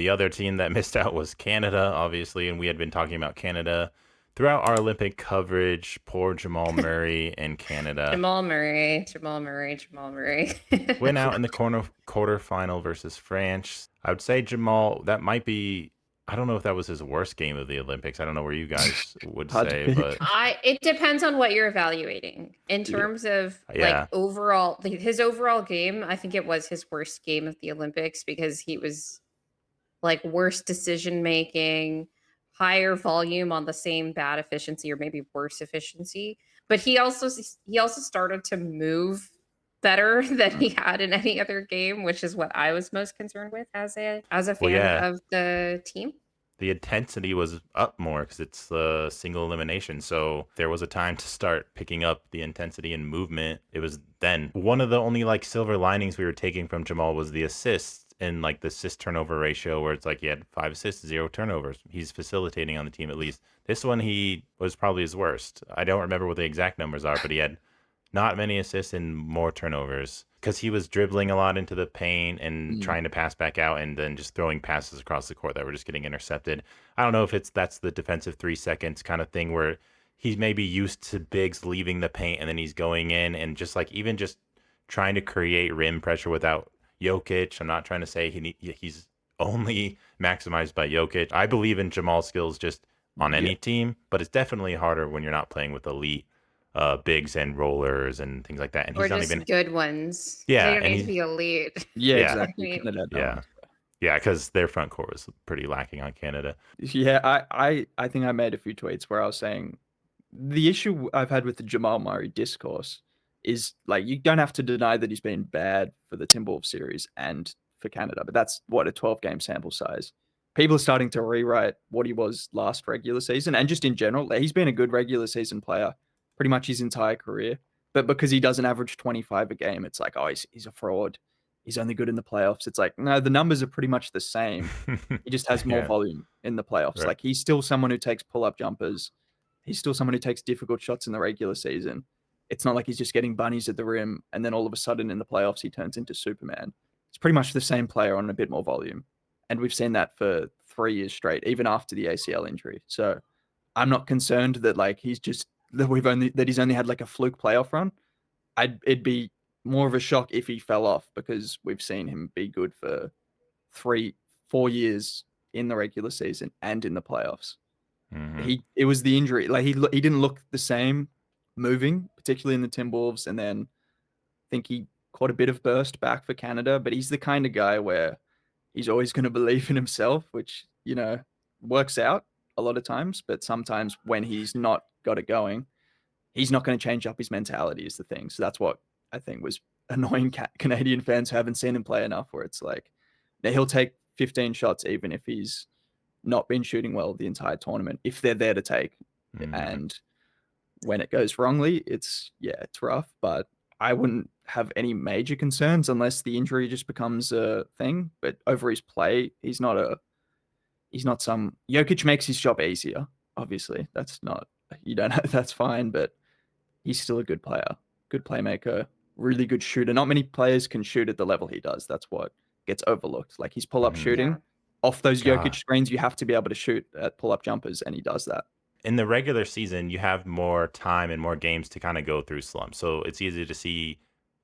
The other team that missed out was Canada, obviously, and we had been talking about Canada throughout our Olympic coverage. Poor Jamal Murray and Canada Jamal Murray, Jamal Murray, Jamal Murray. went out in the quarterfinal versus France. I would say Jamal, that might be. I don't know if that was his worst game of the Olympics. I don't know where you guys would Hard to say, but pick. It depends on what you're evaluating. In yeah, terms of like yeah. overall, his overall game, I think it was his worst game of the Olympics because he was like worse decision making, higher volume on the same bad efficiency or maybe worse efficiency. But he also started to move better than he had in any other game, which is what I was most concerned with as a Well, fan yeah. of the team. The intensity was up more because it's a single elimination. So there was a time to start picking up the intensity and movement. It was then one of the only like silver linings we were taking from Jamal was the assists and like the assist turnover ratio where it's like he had 5 assists, 0 turnovers. He's facilitating on the team at least. This one he was probably his worst. I don't remember what the exact numbers are, but he had not many assists and more turnovers because he was dribbling a lot into the paint and Mm. trying to pass back out and then just throwing passes across the court that were just getting intercepted. I don't know if that's the defensive 3 seconds kind of thing where he's maybe used to bigs leaving the paint and then he's going in and just like even just trying to create rim pressure without Jokic. I'm not trying to say he's only maximized by Jokic. I believe in Jamal's skills just on Yeah. any team, but it's definitely harder when you're not playing with elite bigs and rollers and things like that. And Or he's not just even, good ones. They yeah, don't and need to he's, be elite. Yeah, yeah, I exactly. mean, Canada had no yeah, one. yeah, because their front court was pretty lacking on Canada. Yeah, I think I made a few tweets where I was saying the issue I've had with the Jamal Murray discourse is like you don't have to deny that he's been bad for the Timberwolves series and for Canada, but that's what a 12-game sample size. People are starting to rewrite what he was last regular season and just in general. Like, he's been a good regular season player pretty much his entire career, but because he doesn't average 25 a game, it's like, oh, he's a fraud. He's only good in the playoffs. It's like, no, the numbers are pretty much the same. He just has more Yeah, volume in the playoffs. right. Like he's still someone who takes pull-up jumpers. He's still someone who takes difficult shots in the regular season. It's not like he's just getting bunnies at the rim and then all of a sudden in the playoffs he turns into Superman. It's pretty much the same player on a bit more volume. And we've seen that for 3 years straight, even after the ACL injury. So I'm not concerned that like he's only had like a fluke playoff run. It'd be more of a shock if he fell off because we've seen him be good for 4 years in the regular season and in the playoffs. Hmm. It was the injury. Like he didn't look the same moving, particularly in the Timberwolves, and then I think he caught a bit of burst back for Canada. But he's the kind of guy where he's always going to believe in himself, which works out a lot of times. But sometimes when he's not got it going, he's not going to change up his mentality. Is the thing. So that's what I think was annoying Canadian fans who haven't seen him play enough. Where it's like he'll take 15 shots even if he's not been shooting well the entire tournament if they're there to take. Hmm. And when it goes wrongly, it's rough. But I wouldn't have any major concerns unless the injury just becomes a thing. But over his play, he's not some Jokic makes his job easier. Obviously, that's not you don't have, that's fine, but he's still a good player, good playmaker, really good shooter. Not many players can shoot at the level he does. That's what gets overlooked. Like his pull up Hmm. yeah. shooting off those Jokic God. screens, you have to be able to shoot at pull up jumpers, and he does that. In the regular season, you have more time and more games to kind of go through slumps. So it's easy to see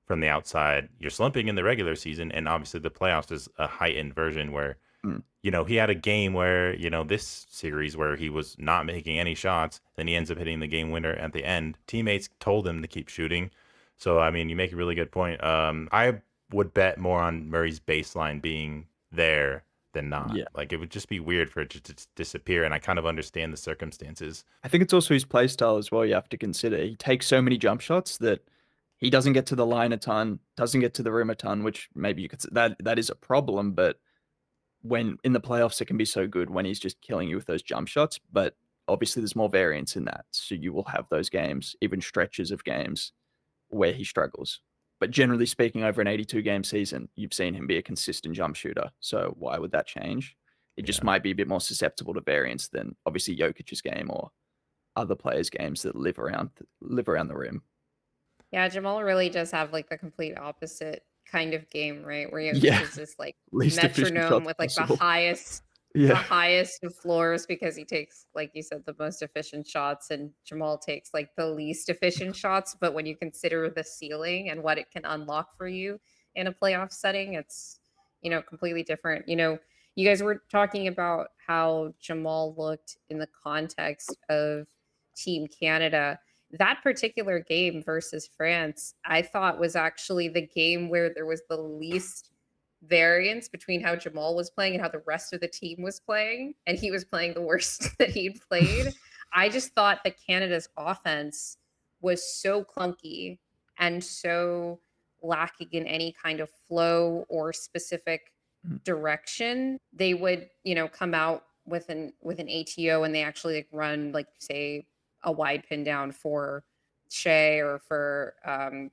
from the outside you're slumping in the regular season, and obviously the playoffs is a heightened version where Mm. he had a game where, this series where he was not making any shots, then he ends up hitting the game winner at the end. Teammates told him to keep shooting. So, I mean, you make a really good point. I would bet more on Murray's baseline being there than not. Yeah. Like, it would just be weird for it to just disappear. And I kind of understand the circumstances. I think it's also his play style as well. You have to consider he takes so many jump shots that he doesn't get to the line a ton, doesn't get to the rim a ton, which maybe you could say that is a problem. But when in the playoffs, it can be so good when he's just killing you with those jump shots. But obviously, there's more variance in that, so you will have those games, even stretches of games where he struggles. But generally speaking, over an 82 game season, you've seen him be a consistent jump shooter. So why would that change? It just Yeah. might be a bit more susceptible to variance than obviously Jokic's game or other players' games that live around the rim. Yeah, Jamal really does have like the complete opposite kind of game, right? Where you Yeah, there's this like least efficient metronome shots with like possible. the Yeah. highest of floors because he takes, like you said, the most efficient shots, and Jamal takes like the least efficient shots. But when you consider the ceiling and what it can unlock for you in a playoff setting, it's, completely different. You guys were talking about how Jamal looked in the context of Team Canada. That particular game versus France, I thought was actually the game where there was the least variance between how Jamal was playing and how the rest of the team was playing, and he was playing the worst that he'd played. I just thought that Canada's offense was so clunky and so lacking in any kind of flow or specific Mm. direction. They would, come out with an ATO, and they actually like run like say a wide pin down for Shea or for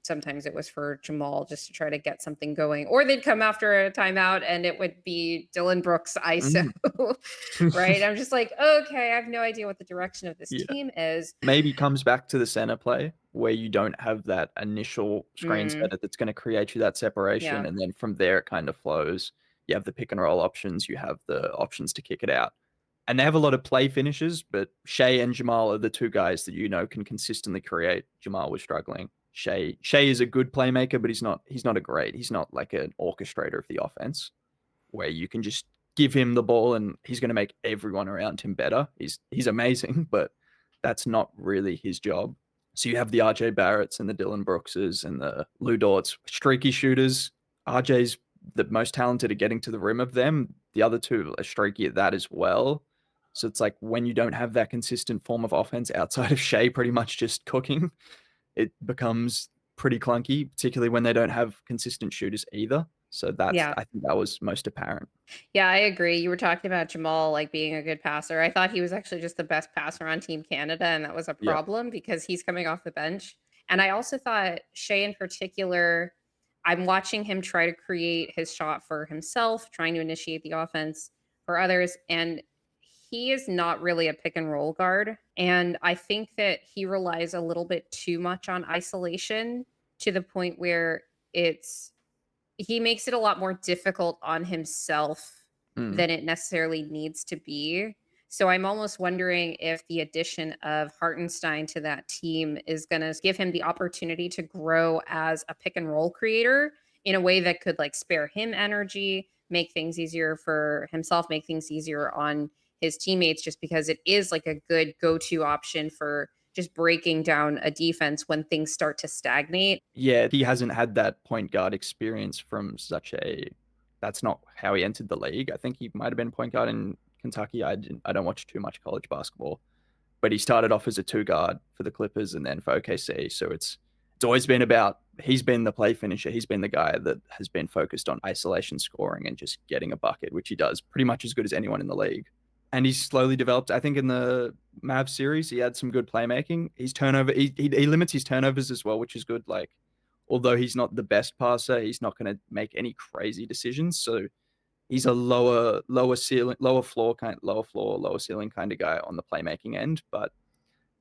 sometimes it was for Jamal just to try to get something going. Or they'd come after a timeout and it would be Dylan Brooks ISO. Mm. Right. I'm just like, okay, I have no idea what the direction of this Yeah. team is. Maybe comes back to the center play where you don't have that initial screen Mm, setter that's going to create you that separation. yeah. And then from there, it kind of flows. You have the pick and roll options, you have the options to kick it out. And they have a lot of play finishes, but Shea and Jamal are the two guys that can consistently create. Jamal was struggling. Shea is a good playmaker, but he's not a great. He's not like an orchestrator of the offense where you can just give him the ball and he's going to make everyone around him better. He's amazing, but that's not really his job. So you have the RJ Barretts and the Dylan Brookses and the Lou Dorts, streaky shooters. RJ's the most talented at getting to the rim of them. The other two are streaky at that as well. So it's like when you don't have that consistent form of offense outside of Shea pretty much just cooking, it becomes pretty clunky, particularly when they don't have consistent shooters either. So Yeah. I think that was most apparent. Yeah, I agree. You were talking about Jamal like being a good passer. I thought he was actually just the best passer on Team Canada, and that was a Yeah. problem because he's coming off the bench. And I also thought Shea in particular, I'm watching him try to create his shot for himself, trying to initiate the offense for others. And he is not really a pick and roll guard. And I think that he relies a little bit too much on isolation to the point where it's he makes it a lot more difficult on himself Mm. than it necessarily needs to be. So I'm almost wondering if the addition of Hartenstein to that team is going to give him the opportunity to grow as a pick and roll creator in a way that could like spare him energy, make things easier for himself, make things easier on his teammates, just because it is like a good go-to option for just breaking down a defense when things start to stagnate. Yeah, he hasn't had that point guard experience from such a that's not how he entered the league. I think he might have been point guard in Kentucky. I don't watch too much college basketball, but he started off as a two guard for the Clippers and then for OKC. So it's always been about he's been the play finisher. He's been the guy that has been focused on isolation scoring and just getting a bucket, which he does pretty much as good as anyone in the league. And he's slowly developed. I think in the Mavs series, he had some good playmaking. He limits his turnovers as well, which is good. Like, although he's not the best passer, he's not going to make any crazy decisions. So he's a lower ceiling, lower ceiling kind of guy on the playmaking end. But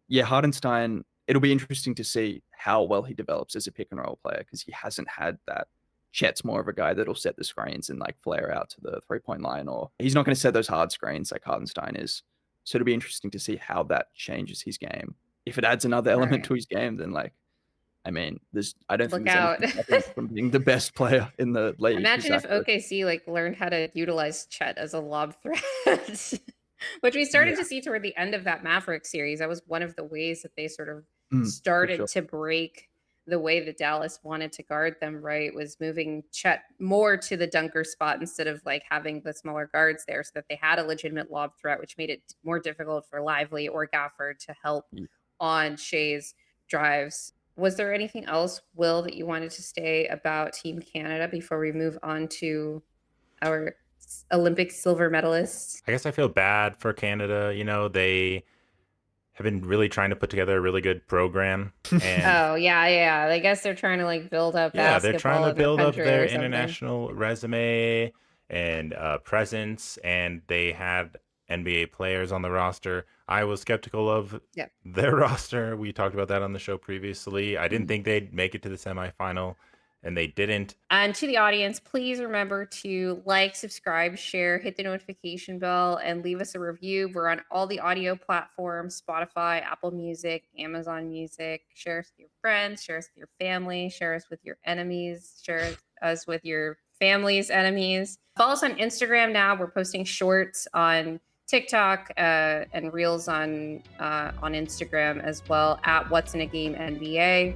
yeah, Hardenstein, it'll be interesting to see how well he develops as a pick and roll player because he hasn't had that. Chet's more of a guy that'll set the screens and like flare out to the 3-point line, or he's not going to set those hard screens like Hardenstein is. So it'll be interesting to see how that changes his game. If it adds another element Right. to his game, then I don't think Look there's out. anything stopping him from being the best player in the league. Imagine if Exactly. OKC like learned how to utilize Chet as a lob threat, which we started Yeah, to see toward the end of that Maverick series. That was one of the ways that they sort of for started sure. to break the way that Dallas wanted to guard them, right? Was moving Chet more to the dunker spot instead of like having the smaller guards there so that they had a legitimate lob threat, which made it more difficult for Lively or Gafford to help Yeah. on Shea's drives. Was there anything else, Will, that you wanted to say about Team Canada before we move on to our Olympic silver medalists? I guess I feel bad for Canada. They have been really trying to put together a really good program. And Oh, yeah, yeah. I guess they're trying to like build up yeah, they're trying basketball to in their build up country their or something. international resume and presence, and they had NBA players on the roster. I was skeptical of Yeah. their roster. We talked about that on the show previously. I didn't Mm. think they'd make it to the semifinal. and they didn't. And to the audience, please remember to like, subscribe, share, hit the notification bell, and leave us a review. We're on all the audio platforms: Spotify, Apple Music, Amazon Music. Share us with your friends, share us with your family, share us with your enemies, share us with your family's enemies. Follow us on Instagram now. We're posting shorts on TikTok and reels on Instagram as well, at What's in a Game NBA.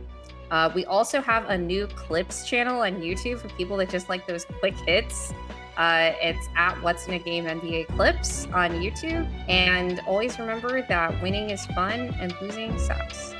We also have a new clips channel on YouTube for people that just like those quick hits. It's at What's in a Game NBA Clips on YouTube. And always remember that winning is fun and losing sucks.